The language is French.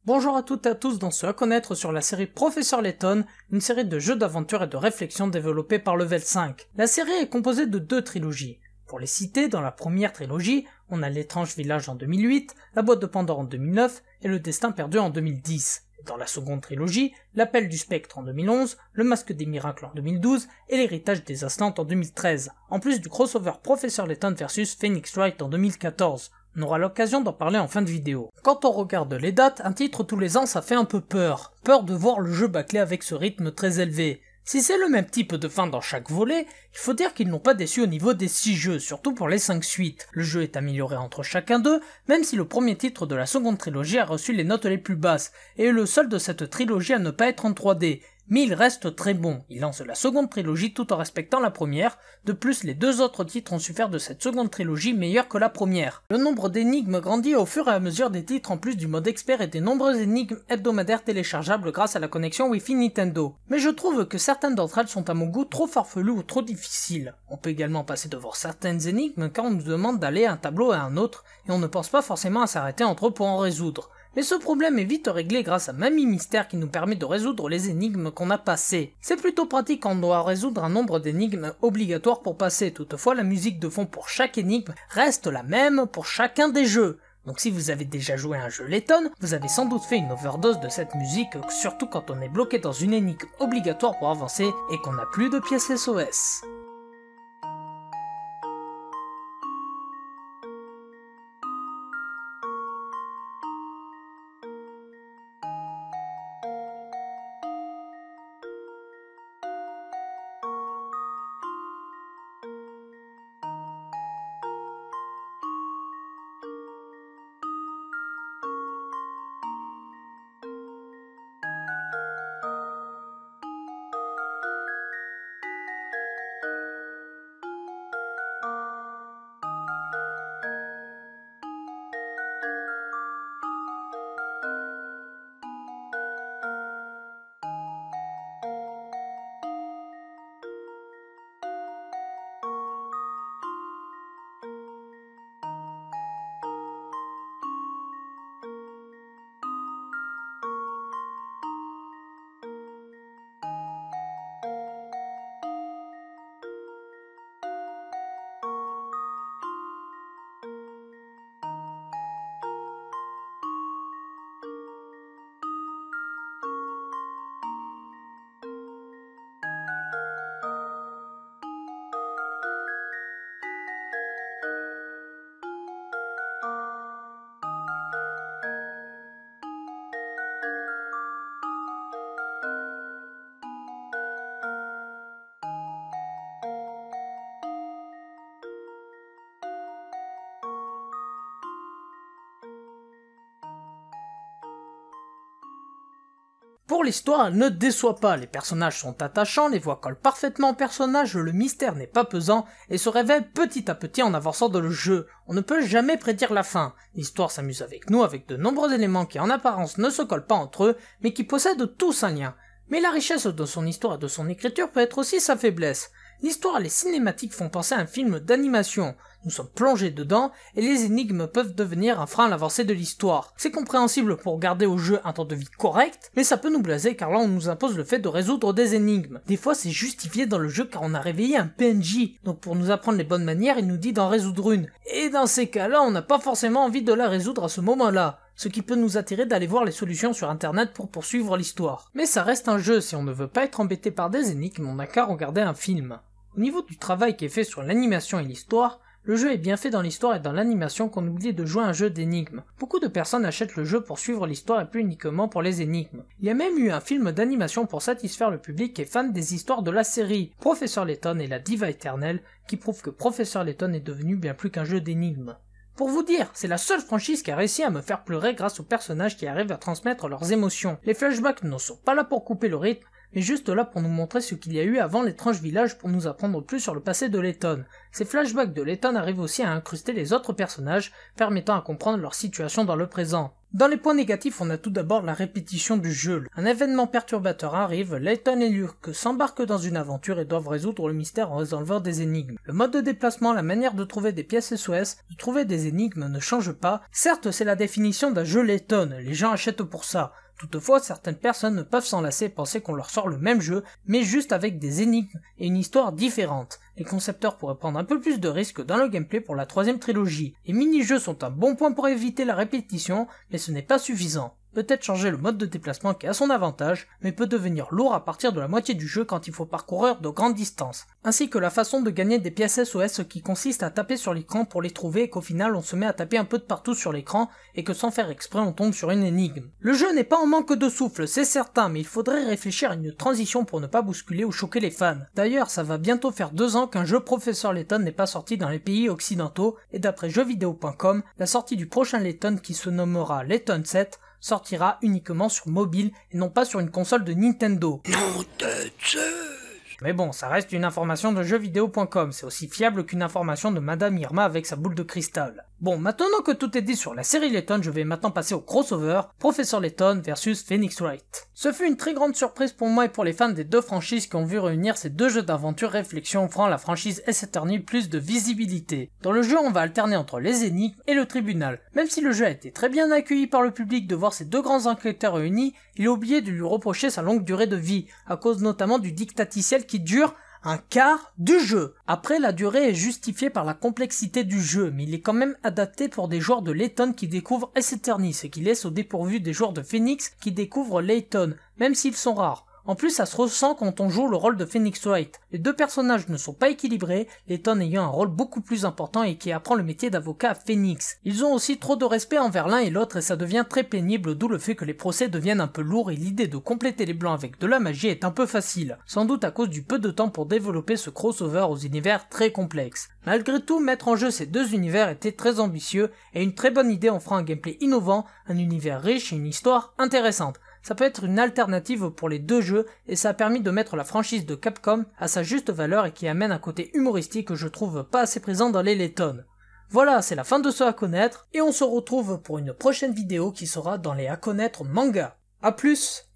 Bonjour à toutes et à tous dans ce à connaître sur la série Professeur Layton, une série de jeux d'aventure et de réflexion développée par Level 5. La série est composée de deux trilogies. Pour les citer, dans la première trilogie, on a l'étrange village en 2008, la boîte de Pandore en 2009 et le destin perdu en 2010. Dans la seconde trilogie, l'appel du spectre en 2011, le masque des miracles en 2012 et l'héritage des Aslantes en 2013, en plus du crossover Professeur Layton vs Phoenix Wright en 2014. On aura l'occasion d'en parler en fin de vidéo. Quand on regarde les dates, un titre tous les ans ça fait un peu peur. Peur de voir le jeu bâclé avec ce rythme très élevé. Si c'est le même type de fin dans chaque volet, il faut dire qu'ils n'ont pas déçu au niveau des 6 jeux, surtout pour les 5 suites. Le jeu est amélioré entre chacun d'eux, même si le premier titre de la seconde trilogie a reçu les notes les plus basses, et est le seul de cette trilogie à ne pas être en 3D. Mais il reste très bon, il lance la seconde trilogie tout en respectant la première, de plus les deux autres titres ont su faire de cette seconde trilogie meilleure que la première. Le nombre d'énigmes grandit au fur et à mesure des titres en plus du mode expert et des nombreuses énigmes hebdomadaires téléchargeables grâce à la connexion Wi-Fi Nintendo. Mais je trouve que certaines d'entre elles sont à mon goût trop farfelues ou trop difficiles. On peut également passer devant certaines énigmes quand on nous demande d'aller d'un tableau à un autre et on ne pense pas forcément à s'arrêter entre eux pour en résoudre. Mais ce problème est vite réglé grâce à Mamie Mystère qui nous permet de résoudre les énigmes qu'on a passées. C'est plutôt pratique quand on doit résoudre un nombre d'énigmes obligatoires pour passer, toutefois la musique de fond pour chaque énigme reste la même pour chacun des jeux. Donc si vous avez déjà joué à un jeu Layton, vous avez sans doute fait une overdose de cette musique, surtout quand on est bloqué dans une énigme obligatoire pour avancer et qu'on n'a plus de pièces SOS. Pour l'histoire, elle ne déçoit pas, les personnages sont attachants, les voix collent parfaitement au personnage, le mystère n'est pas pesant et se révèle petit à petit en avançant dans le jeu. On ne peut jamais prédire la fin. L'histoire s'amuse avec nous avec de nombreux éléments qui en apparence ne se collent pas entre eux, mais qui possèdent tous un lien. Mais la richesse de son histoire et de son écriture peut être aussi sa faiblesse. L'histoire et les cinématiques font penser à un film d'animation. Nous sommes plongés dedans, et les énigmes peuvent devenir un frein à l'avancée de l'histoire. C'est compréhensible pour garder au jeu un temps de vie correct, mais ça peut nous blaser car là on nous impose le fait de résoudre des énigmes. Des fois c'est justifié dans le jeu car on a réveillé un PNJ, donc pour nous apprendre les bonnes manières il nous dit d'en résoudre une. Et dans ces cas-là on n'a pas forcément envie de la résoudre à ce moment-là. Ce qui peut nous attirer d'aller voir les solutions sur internet pour poursuivre l'histoire. Mais ça reste un jeu, si on ne veut pas être embêté par des énigmes, on n'a qu'à regarder un film. Au niveau du travail qui est fait sur l'animation et l'histoire, le jeu est bien fait dans l'histoire et dans l'animation qu'on oublie de jouer à un jeu d'énigmes. Beaucoup de personnes achètent le jeu pour suivre l'histoire et plus uniquement pour les énigmes. Il y a même eu un film d'animation pour satisfaire le public qui est fan des histoires de la série Professeur Layton et la Diva éternelle, qui prouve que Professeur Layton est devenu bien plus qu'un jeu d'énigmes. Pour vous dire, c'est la seule franchise qui a réussi à me faire pleurer grâce aux personnages qui arrivent à transmettre leurs émotions. Les flashbacks ne sont pas là pour couper le rythme, mais juste là pour nous montrer ce qu'il y a eu avant l'étrange village pour nous apprendre plus sur le passé de Layton. Ces flashbacks de Layton arrivent aussi à incruster les autres personnages, permettant à comprendre leur situation dans le présent. Dans les points négatifs, on a tout d'abord la répétition du jeu. Un événement perturbateur arrive, Layton et Lurk s'embarquent dans une aventure et doivent résoudre le mystère en résolvant des énigmes. Le mode de déplacement, la manière de trouver des pièces SOS, de trouver des énigmes ne change pas. Certes, c'est la définition d'un jeu Layton, les gens achètent pour ça. Toutefois, certaines personnes ne peuvent s'en lasser et penser qu'on leur sort le même jeu, mais juste avec des énigmes et une histoire différente. Les concepteurs pourraient prendre un peu plus de risques dans le gameplay pour la troisième trilogie. Les mini-jeux sont un bon point pour éviter la répétition, mais ce n'est pas suffisant. Peut-être changer le mode de déplacement qui a son avantage, mais peut devenir lourd à partir de la moitié du jeu quand il faut parcourir de grandes distances. Ainsi que la façon de gagner des pièces SOS qui consiste à taper sur l'écran pour les trouver et qu'au final on se met à taper un peu de partout sur l'écran et que sans faire exprès on tombe sur une énigme. Le jeu n'est pas en manque de souffle, c'est certain, mais il faudrait réfléchir à une transition pour ne pas bousculer ou choquer les fans. D'ailleurs, ça va bientôt faire 2 ans qu'un jeu Professeur Layton n'est pas sorti dans les pays occidentaux, et d'après jeuxvideo.com, la sortie du prochain Layton qui se nommera Layton 7 sortira uniquement sur mobile et non pas sur une console de Nintendo. Non de Zeus. Mais bon, ça reste une information de jeuxvideo.com, c'est aussi fiable qu'une information de Madame Irma avec sa boule de cristal. Bon, maintenant que tout est dit sur la série Layton, je vais maintenant passer au crossover, Professeur Layton versus Phoenix Wright. Ce fut une très grande surprise pour moi et pour les fans des deux franchises qui ont vu réunir ces deux jeux d'aventure réflexion offrant à la franchise Ace Attorney plus de visibilité. Dans le jeu, on va alterner entre les énigmes et le tribunal. Même si le jeu a été très bien accueilli par le public de voir ces deux grands enquêteurs réunis, il a oublié de lui reprocher sa longue durée de vie, à cause notamment du dictaticiel qui dure un quart du jeu. Après, la durée est justifiée par la complexité du jeu, mais il est quand même adapté pour des joueurs de Layton qui découvrent Ace Attorney, ce qui laisse au dépourvu des joueurs de Phoenix qui découvrent Layton, même s'ils sont rares. En plus, ça se ressent quand on joue le rôle de Phoenix Wright. Les deux personnages ne sont pas équilibrés, Layton ayant un rôle beaucoup plus important et qui apprend le métier d'avocat à Phoenix. Ils ont aussi trop de respect envers l'un et l'autre et ça devient très pénible, d'où le fait que les procès deviennent un peu lourds et l'idée de compléter les blancs avec de la magie est un peu facile, sans doute à cause du peu de temps pour développer ce crossover aux univers très complexes. Malgré tout, mettre en jeu ces deux univers était très ambitieux et une très bonne idée offrant un gameplay innovant, un univers riche et une histoire intéressante. Ça peut être une alternative pour les deux jeux et ça a permis de mettre la franchise de Capcom à sa juste valeur et qui amène un côté humoristique que je trouve pas assez présent dans les Layton. Voilà, c'est la fin de ce à connaître et on se retrouve pour une prochaine vidéo qui sera dans les à connaître manga. A plus!